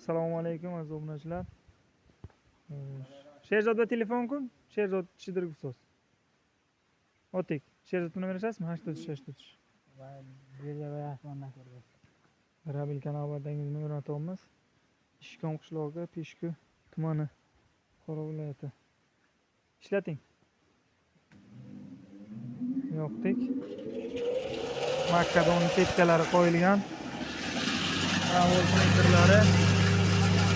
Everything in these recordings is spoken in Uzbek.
Assalomu alaykum aziz obunachilar. Sherzodda telefon kun. Sherzod Chidirgov so'z. O'tik. Sherzod numar berasizmi? 833. Va Berdimuhameddan ko'rdi. Rabil kanalingizni o'rnatyapmiz. Ishkom qishlog'i, Peshku tumani, Buxoro viloyati. Ishlating. Yo'qdik. Makadon ketkalari qo'yilgan. Voltmetrlari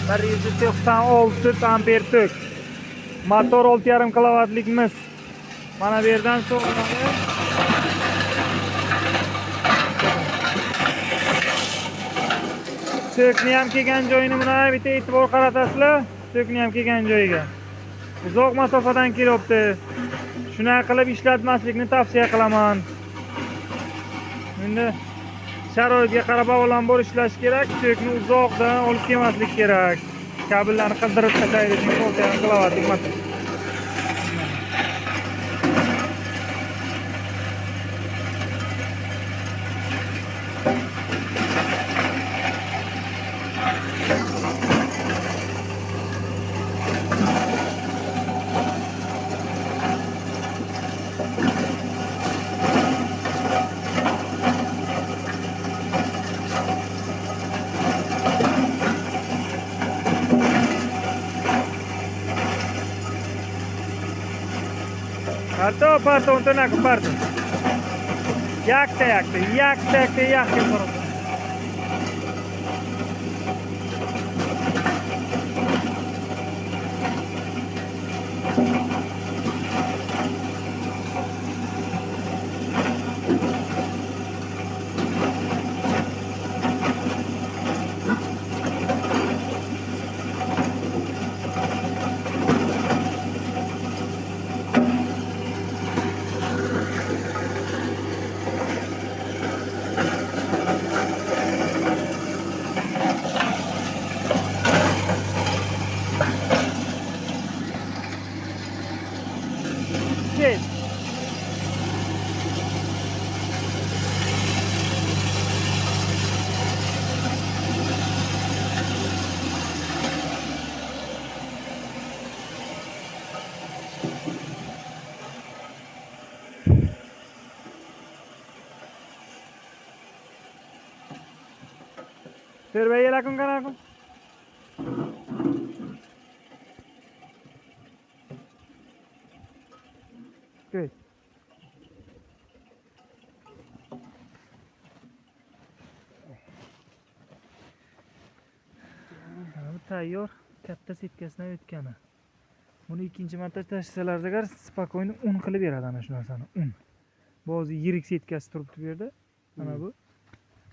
196 amper tok. Motor 6,5 kilovatlik mis. Mana bu yerdan so'g'iladi. Tokni ham kelgan joyini mana bitta e'tibor qaratasizlar. Tokni ham kelgan joyiga. Uzoq masofadan kelyapti. Shuna qilib ishlatmaslikni tavsiya qilaman. Endi sharoitga qarab avvalambor ishlash kerak. Tokni uzoqdan olib kelmaslik kerak. Kabellarni qildirib tashlaydi, chunki 6,5 kilovatlik motor. Parto, un tonaco, parto. Yakta. Ket. फिर भैया लाकुं करा को Good. Bu tayyor katta setkasidan o'tgani. Buni ikkinchi marta tashlasalar agar spokойно un qilib beradi ana shu narsani. Un. Ba'zi yirik setkasi turibdi bu yerda. Mana bu.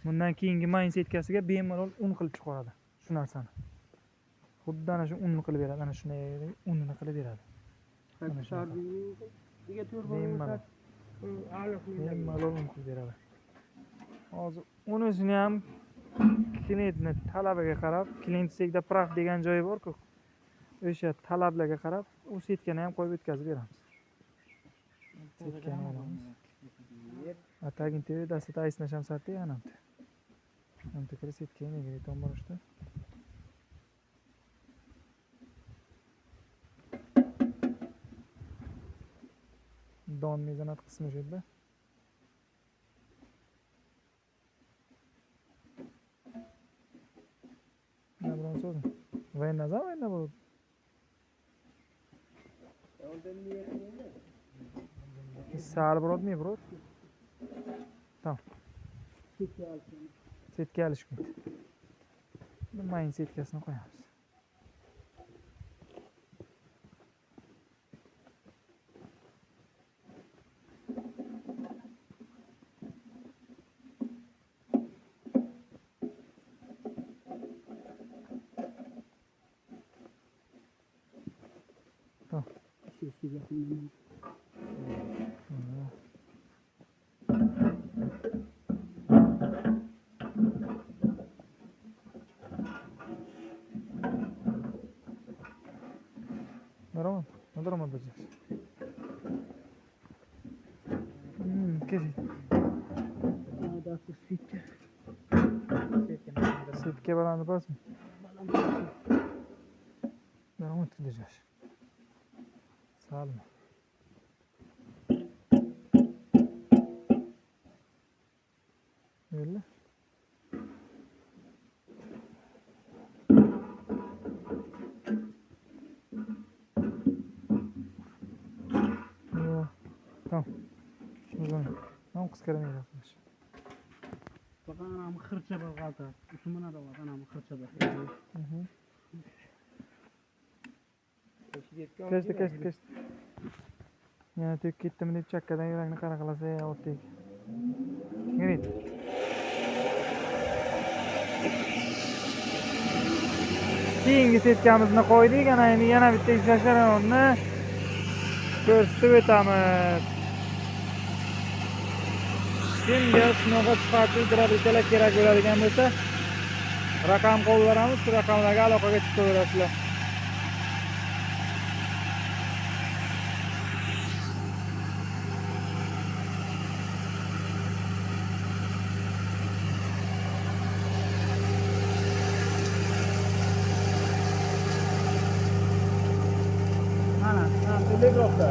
Bundan keyingi mayn setkasiga bemalol un qilib chiqaradi shu narsani. Xuddi ana shu un qilib beradi, ana shunday unni qilib beradi. Bemalol un qilib beradi. Hozir unisini ham klientni talabiga qarab, klient sekda praf degan joyi bor-ku. O'sha talablarga qarab, u setkani ham qo'yib o'tkazib beramiz. Setkani olamiz. Atagin teri dasita aysna shamsati anamti. Anamti kiri setkani nega aytam borishdi? Don mezonat qismi shu yerda. Nima bilan so'zim? Vayna bo'ldi. Sal brod. Tamam. Setka olish kerak. Mayn setkasini qo'yamiz. Daromad bo'lacak. Kerak. Setka balandni bosmi? Davom ettireceğiz. Sağ olun. Öyle. Yo, tamam. O zaman. Tamam kız karamayı yapmış. Bak anamı hırça bir kaldı. Usumuna da var anamı hırça bir. Kesti. Yani tük gittim deyip çakkadan yüreğini kara kılasa ya ot deyip. Gidin. Keyingi setkamizni qo'ydik, ana endi yana bitta ishlasharonni ko'rsatib o'tamiz. Kimga shunaqa sifatli droblikalar kerak bo'ladigan bo'lsa, raqam qo'yib beramiz, shu raqamlarga aloqaga chiqaverasizlar. Ana, telegrafda.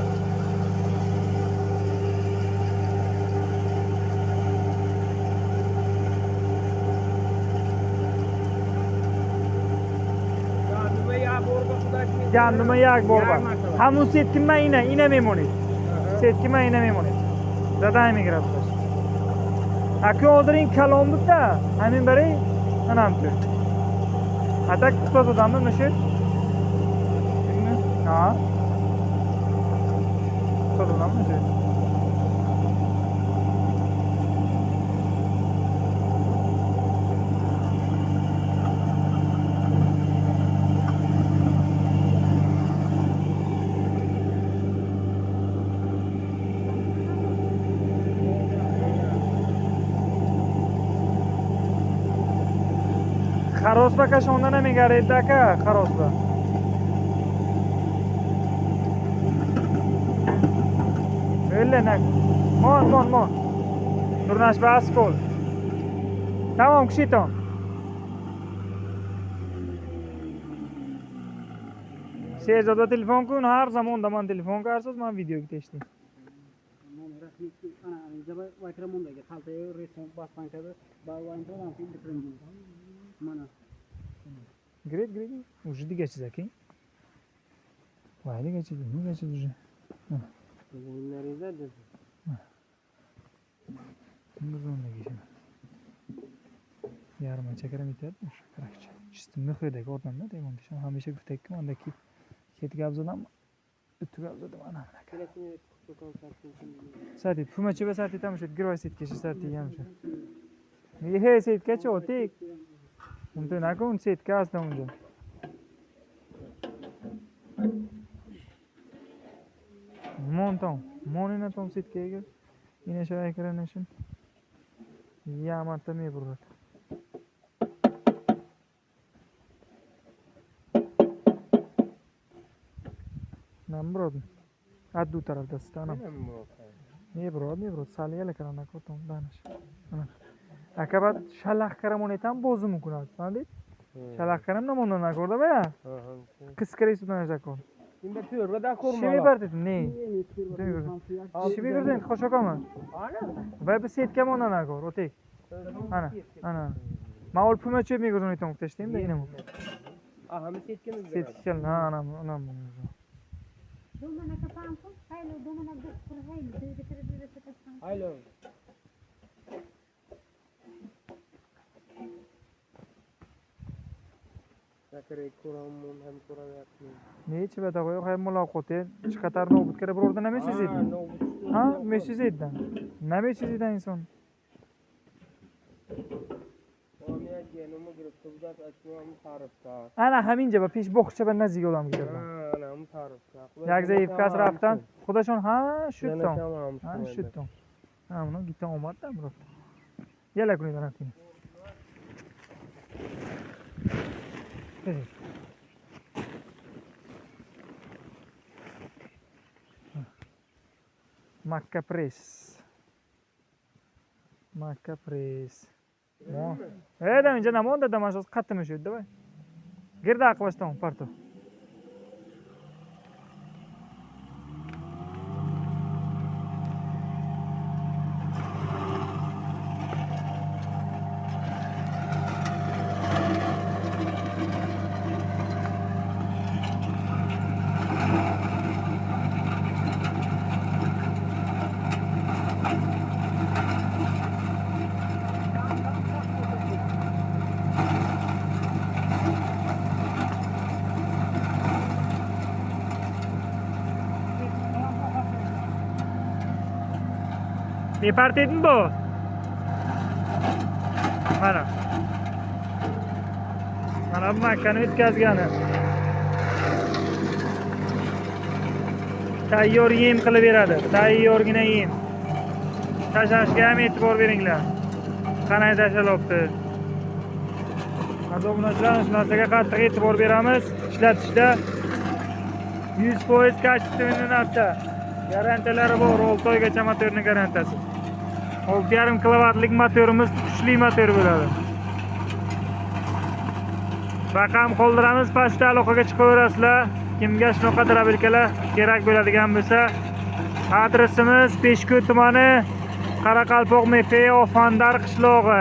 Ganduma yak borba. Hamu setkima ina memoni. Setkima ina memoni. Zadaymi grablar. Akı hozir kalonda, hamin bari anamtu. Atak tutadadan mı şu? Ha. Tutadadan mı şu? Xarosba kashondan ham egaraydi aka, xarosba. Öyle nak. Mon. Turnash baskol. Tamam kishito. Sherzada telefon kun, har zamonda men telefon qilasiz, men videoga teshdim. Ana, jaba Vakramondagi xaltaga reson bastan kabi, barvantdan film bitirilgan. Mana. Грет. Уже дигаchi zaki. Vay digachi уже. Bunlarida dedi. Bundan geçelim. Yarım çekerim biter. Karakçı. Çistim mühredeki oradan da değil mi? Şu hamisha güftekkim ondaki keti gabzadan ütü gabzadan anam. Saati fumachi ve saati tam şu girvay set keşi saati yamşu. He set kaçı o tek. Untu nakun set kas da unca. Monina tom set kege. Yine şöyle ekranışın. Ya matami burrat. Nambrod. Addu tarafta stanam. Ne brod. Saliye lekarana kotom danish. Akabat shalaq karamonetan bozu mumkin. Fahmdid? Shalaq karam namondan nakorda baya. Kıskırı sudan jakon. Şimdi tüyürbe de kurma. Şivi berdin ne? Şivi berdin koşokama. Ve bir set kemondan nakor otek. Ana. Ma ol pumaçı mi gözünü tam teştim de yine mi? Aha mı setkimiz? Setkel anam. Domana kapağım koy. Haylo domana götür haylo. Düğüde kapağım. Haylo. Sakre kuramın hem kuraviyatın. Ne hiç be takoy hay mulakote çıkatar no but kere burada ne mesaj edin? Ha mesaj edin. Ne mesaj edin insan? Ana hamince ba peş bokça ben nazik olam gider. Ana mı tarifta. Jak zayıf kas raftan. Xudoshon ha şutton. Ha şutton. Ha bunu gittin omad da bro. Yala kuni raftin. Macca press. Mo. Da önce namon da damaşos katmış ödü bay. Girdi aqbashdan parto. Bipartitmi bu? Mana. Mana bu makkani o'tkazgani. Tayyor yem qilib beradi. Tayyorgina yem. Tashashga ham e'tibor beringlar. Qanday tashalobdi. Adobunachilar shu narsaga qattiq e'tibor beramiz. Ishlatishda 100% kачественный narsa. Garantilari bor, 6 oygacha motorni garantiyasi. 6,5 kilovatlik motorimiz kuchli motor bo'ladi. Raqam qoldiramiz, pastda aloqaga chiqaverasizlar. Kimga shunaqa drabilkalar kerak bo'ladigan bo'lsa, adresimiz Peshku tumani, Qoraqalpoq MFO Fandar qishlog'i.